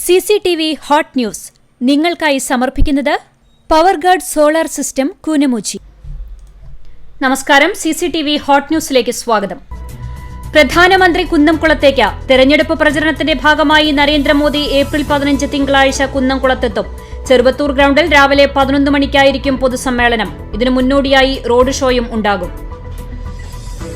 CCTV hot news നിങ്ങൾക്കായി സമർപ്പിക്കുന്നത് Powerguard solar system Koonamuchi. നമസ്കാരം. CCTV ഹോട്ട് ന്യൂസിലേക്ക് സ്വാഗതം. പ്രധാനമന്ത്രി കുന്നംകുളത്തേക്ക് തെരഞ്ഞെടുപ്പ് പ്രചരണത്തിന്റെ ഭാഗമായി നരേന്ദ്രമോദി ഏപ്രിൽ 15 തിങ്കളാഴ്ച കുന്നംകുളത്തെത്തും. ചെറുവത്തൂർ ഗ്രൗണ്ടിൽ രാവിലെ 11 മണിക്കായിരിക്കും പൊതുസമ്മേളനം. ഇതിനു മുന്നോടിയായി റോഡ് ഷോയും ഉണ്ടാകും.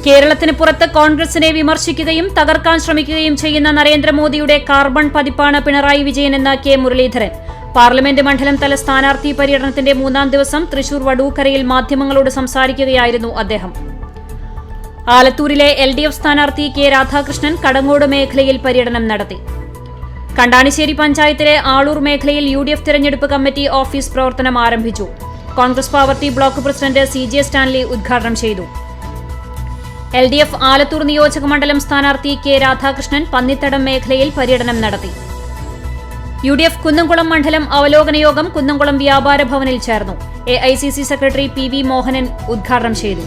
കേരളത്തിന് പുറത്ത് കോൺഗ്രസിനെ വിമർശിക്കുകയും തകർക്കാൻ ശ്രമിക്കുകയും ചെയ്യുന്ന നരേന്ദ്രമോദിയുടെ കാർബൺ പതിപ്പാണ് പിണറായി വിജയനെന്ന് കെ മുരളീധരൻ. പാർലമെന്റ് മണ്ഡലം തല സ്ഥാനാർത്ഥി പര്യടനത്തിന്റെ 3-ാം ദിവസം തൃശൂർ വടൂക്കരയിൽ മാധ്യമങ്ങളോട് സംസാരിക്കുകയായിരുന്നു അദ്ദേഹം. ആലത്തൂരിലെ LDF സ്ഥാനാർത്ഥി കെ രാധാകൃഷ്ണൻ കടങ്ങോട് മേഖലയിൽ പര്യടനം നടത്തി. കണ്ടാണിശ്ശേരി പഞ്ചായത്തിലെ ആളൂർ മേഖലയിൽ UDF തെരഞ്ഞെടുപ്പ് കമ്മിറ്റി ഓഫീസ് പ്രവർത്തനം ആരംഭിച്ചു. Congress party block president CJ Stanley ഉദ്ഘാടനം ചെയ്തു. LDF ആലത്തൂർ നിയോജക മണ്ഡലം സ്ഥാനാർത്ഥി കെ രാധാകൃഷ്ണൻ പന്നിത്തടം മേഖലയിൽ പര്യടനം നടത്തി. UDF കുന്നംകുളം മണ്ഡലം അവലോകന യോഗം കുന്നംകുളം വ്യാപാര ഭവനിൽ ചേർന്നു. AICC സെക്രട്ടറി PV മോഹനൻ ഉദ്ഘാടനം ചെയ്തു.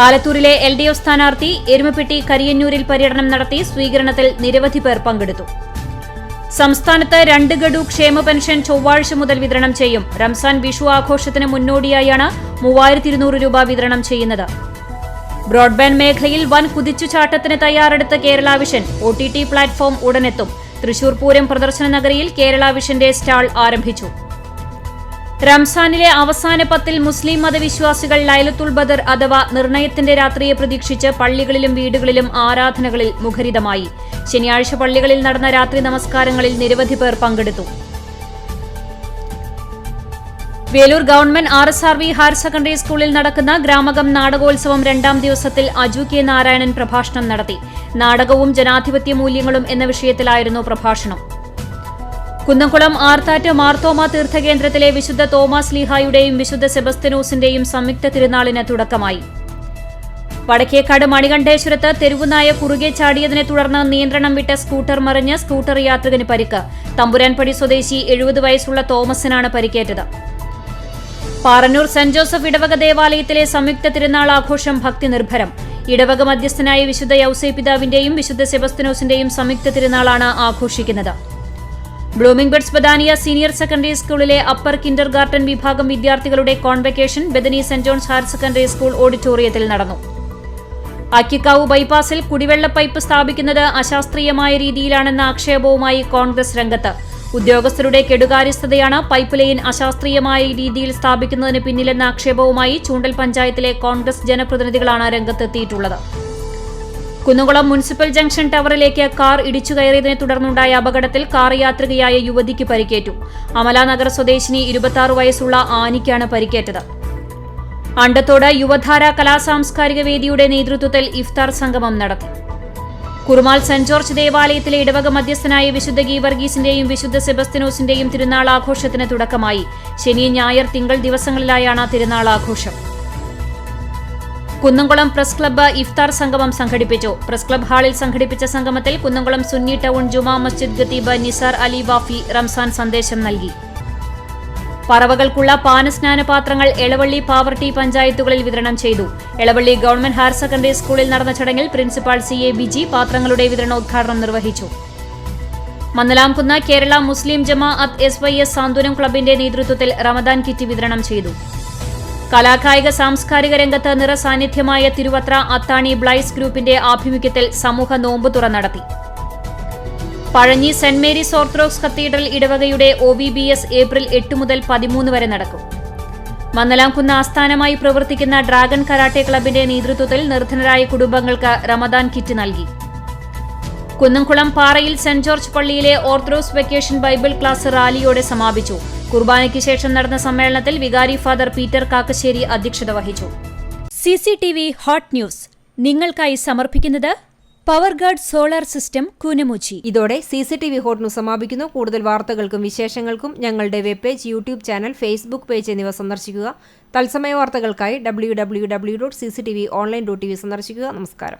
ആലത്തൂരിലെ LDF സ്ഥാനാർത്ഥി എരുമപ്പെട്ടി കരിയന്നൂരിൽ പര്യടനം നടത്തി. സ്വീകരണത്തിൽ നിരവധി പേർ പങ്കെടുത്തു. സംസ്ഥാനത്ത് 2 ഗഡു ക്ഷേമ പെൻഷൻ ചൊവ്വാഴ്ച മുതൽ വിതരണം ചെയ്യും. റംസാൻ വിഷു ആഘോഷത്തിന് മുന്നോടിയായാണ് 3200 രൂപ വിതരണം ചെയ്യുന്നത്. ബ്രോഡ്ബാൻഡ് മേഖലയിൽ വൻ കുതിച്ചുചാട്ടത്തിന് തയ്യാറെടുത്ത കേരള വിഷൻ. OTT പ്ലാറ്റ്ഫോം ഉടനെത്തും. തൃശൂർ പൂരം പ്രദർശന നഗരിയിൽ കേരള വിഷന്റെ സ്റ്റാൾ ആരംഭിച്ചു. റംസാനിലെ അവസാന 10 മുസ്ലിം മതവിശ്വാസികൾ ലൈലത്തുൽ ബദർ അഥവാ നിർണയത്തിന്റെ രാത്രിയെ പ്രതീക്ഷിച്ച് പള്ളികളിലും വീടുകളിലും ആരാധനകളിൽ മുഖരിതമായി. ശനിയാഴ്ച പള്ളികളിൽ നടന്ന രാത്രി നമസ്കാരങ്ങളിൽ നിരവധി പേർ പങ്കെടുത്തു. Velur government RSRV higher secondary സ്കൂളിൽ നടക്കുന്ന ഗ്രാമകം നാടകോത്സവം 2-ാം ദിവസത്തിൽ അജു കെ നാരായണൻ പ്രഭാഷണം നടത്തി. നാടകവും ജനാധിപത്യ മൂല്യങ്ങളും എന്ന വിഷയത്തിലായിരുന്നു പ്രഭാഷണം. കുന്നംകുളം ആർത്താറ്റ് മാർത്തോമ തീർത്ഥകേന്ദ്രത്തിലെ വിശുദ്ധ തോമസ് ലീഹായുടെയും വിശുദ്ധ സെബസ്ത്യനോസിന്റെയും സംയുക്ത തിരുനാളിന് തുടക്കമായി. വടക്കേക്കാട് മണികണ്ഠേശ്വരത്ത് തെരുവുനായ കുറുകെ ചാടിയതിനെ തുടർന്ന് നിയന്ത്രണം വിട്ട സ്കൂട്ടർ മറിഞ്ഞ് സ്കൂട്ടർ യാത്രികന് പരിക്ക്. തമ്പുരാൻപടി സ്വദേശി 70 വയസ്സുള്ള തോമസിനാണ് പരിക്കേറ്റത്. പാറന്നൂർ സെന്റ് ജോസഫ് ഇടവക ദേവാലയത്തിലെ സംയുക്ത തിരുനാൾ ആഘോഷം ഭക്തി നിർഭരം. ഇടവക മധ്യസ്ഥനായ വിശുദ്ധ യൗസേ പിതാവിന്റെയും വിശുദ്ധ സെബസ്ത്യനോസിന്റെയും സംയുക്ത തിരുനാളാണ് ആഘോഷിക്കുന്നത്. Blooming buds Bethania senior secondary സ്കൂളിലെ അപ്പർ കിൻഡർ ഗാർട്ടൻ വിഭാഗം വിദ്യാർത്ഥികളുടെ convocation Bethany saint John's higher secondary school ഓഡിറ്റോറിയത്തിൽ നടന്നു. അക്കിക്കാവ് ബൈപ്പാസിൽ കുടിവെള്ള പൈപ്പ് സ്ഥാപിക്കുന്നത് അശാസ്ത്രീയമായ രീതിയിലാണെന്ന ആക്ഷേപവുമായി കോൺഗ്രസ് രംഗത്ത്. ഉദ്യോഗസ്ഥരുടെ കെടുകാര്യസ്ഥതയാണ് പൈപ്പ് ലൈൻ അശാസ്ത്രീയമായ രീതിയിൽ സ്ഥാപിക്കുന്നതിന് പിന്നിലെന്ന ആക്ഷേപവുമായി ചൂണ്ടൽ പഞ്ചായത്തിലെ കോൺഗ്രസ് ജനപ്രതിനിധികളാണ് രംഗത്തെത്തിയിട്ടുള്ളത്. കുന്നംകുളം മുനിസിപ്പൽ ജംഗ്ഷൻ ടവറിലേക്ക് കാർ ഇടിച്ചു കയറിയതിനെ തുടർന്നുണ്ടായ അപകടത്തിൽ കാർ യാത്രികയായ യുവതിക്ക് പരിക്കേറ്റു. അമലാനഗർ സ്വദേശിനി 26 വയസ്സുള്ള ആനിക്കാണ് പരിക്കേറ്റത്. അണ്ടത്തോട് യുവധാര കലാസാംസ്കാരിക വേദിയുടെ നേതൃത്വത്തിൽ ഇഫ്താർ സംഗമം നടത്തി. കുറുമാൽ സെന്റ് ജോർജ് ദേവാലയത്തിലെ ഇടവക മധ്യസ്ഥനായ വിശുദ്ധ ഗീവർഗീസിന്റെയും വിശുദ്ധ സെബസ്ത്യനോസിന്റെയും തിരുനാൾ ആഘോഷത്തിന് തുടക്കമായി. ശനി, ഞായർ, തിങ്കൾ ദിവസങ്ങളിലായാണ് തിരുനാൾ ആഘോഷം. കുന്നംകുളം പ്രസ് ക്ലബ്ബ് ഇഫ്താർ സംഗമം സംഘടിപ്പിച്ചു. പ്രസ് ക്ലബ്ബ് ഹാളിൽ സംഘടിപ്പിച്ച സംഗമത്തിൽ കുന്നംകുളം സുന്നി ടൗൺ ജുമാ മസ്ജിദ് ഖത്തീബ് നിസാർ അലി വാഫി റംസാൻ സന്ദേശം നൽകി. പറവകൾക്കുള്ള പാനസ്നാന പാത്രങ്ങൾ എളവള്ളി പാവർട്ടി പഞ്ചായത്തുകളിൽ വിതരണം ചെയ്തു. എളവള്ളി ഗവൺമെന്റ് ഹയർ സെക്കൻഡറി സ്കൂളിൽ നടന്ന ചടങ്ങിൽ പ്രിൻസിപ്പാൾ CA ബിജി പാത്രങ്ങളുടെ വിതരണോദ്ഘാടനം നിർവഹിച്ചു. മന്നലാംകുന്ന് കേരള മുസ്ലിം ജമാഅത്ത് SYS സാന്ത്വനം ക്ലബിന്റെ നേതൃത്വത്തിൽ റമദാൻ കിറ്റ് വിതരണം ചെയ്തു. കലാകായിക സാംസ്കാരിക രംഗത്ത് നിറസാന്നിധ്യമായ തിരുവത്ര അത്താണി ബ്ലൈസ് ഗ്രൂപ്പിന്റെ ആഭിമുഖ്യത്തിൽ സമൂഹ നോമ്പ് തുറ നടത്തി. Pazhanji saint Mary's orthodox cathedral ഇടവകയുടെ OVBS ഏപ്രിൽ 8 മുതൽ 13 വരെ നടക്കും. മന്നലാംകുന്ന് ആസ്ഥാനമായി പ്രവർത്തിക്കുന്ന ഡ്രാഗൺ കരാട്ടെ ക്ലബിന്റെ നേതൃത്വത്തിൽ നിർധനരായ കുടുംബങ്ങൾക്ക് റമദാൻ കിറ്റ് നൽകി. കുന്നംകുളം പാറയിൽ സെന്റ് ജോർജ് പള്ളിയിലെ ഓർത്തഡോക്സ് വെക്കേഷൻ ബൈബിൾ ക്ലാസ് റാലിയോടെ സമാപിച്ചു. കുർബാനയ്ക്ക് ശേഷം നടന്ന സമ്മേളനത്തിൽ വികാരി ഫാദർ പീറ്റർ കാക്കശ്ശേരി അധ്യക്ഷത വഹിച്ചു. CCTV ഹോട്ട് ന്യൂസ് നിങ്ങൾക്കായി സമർപ്പിക്കുന്നത് പവർഗാർഡ് സോളാർ സിസ്റ്റം കൂനമുച്ചി. ഇതോടെ CCTV ഹോട്ട് ന്യൂസ് സമാപിക്കുന്നു. കൂടുതൽ വാർത്തകൾക്കും വിശേഷങ്ങൾക്കും ഞങ്ങളുടെ web page, YouTube channel, Facebook page എന്നിവ സന്ദർശിക്കുക. തത്സമയ വാർത്തകൾക്കായി www.cctv.online.tv സന്ദർശിക്കുക. നമസ്കാരം.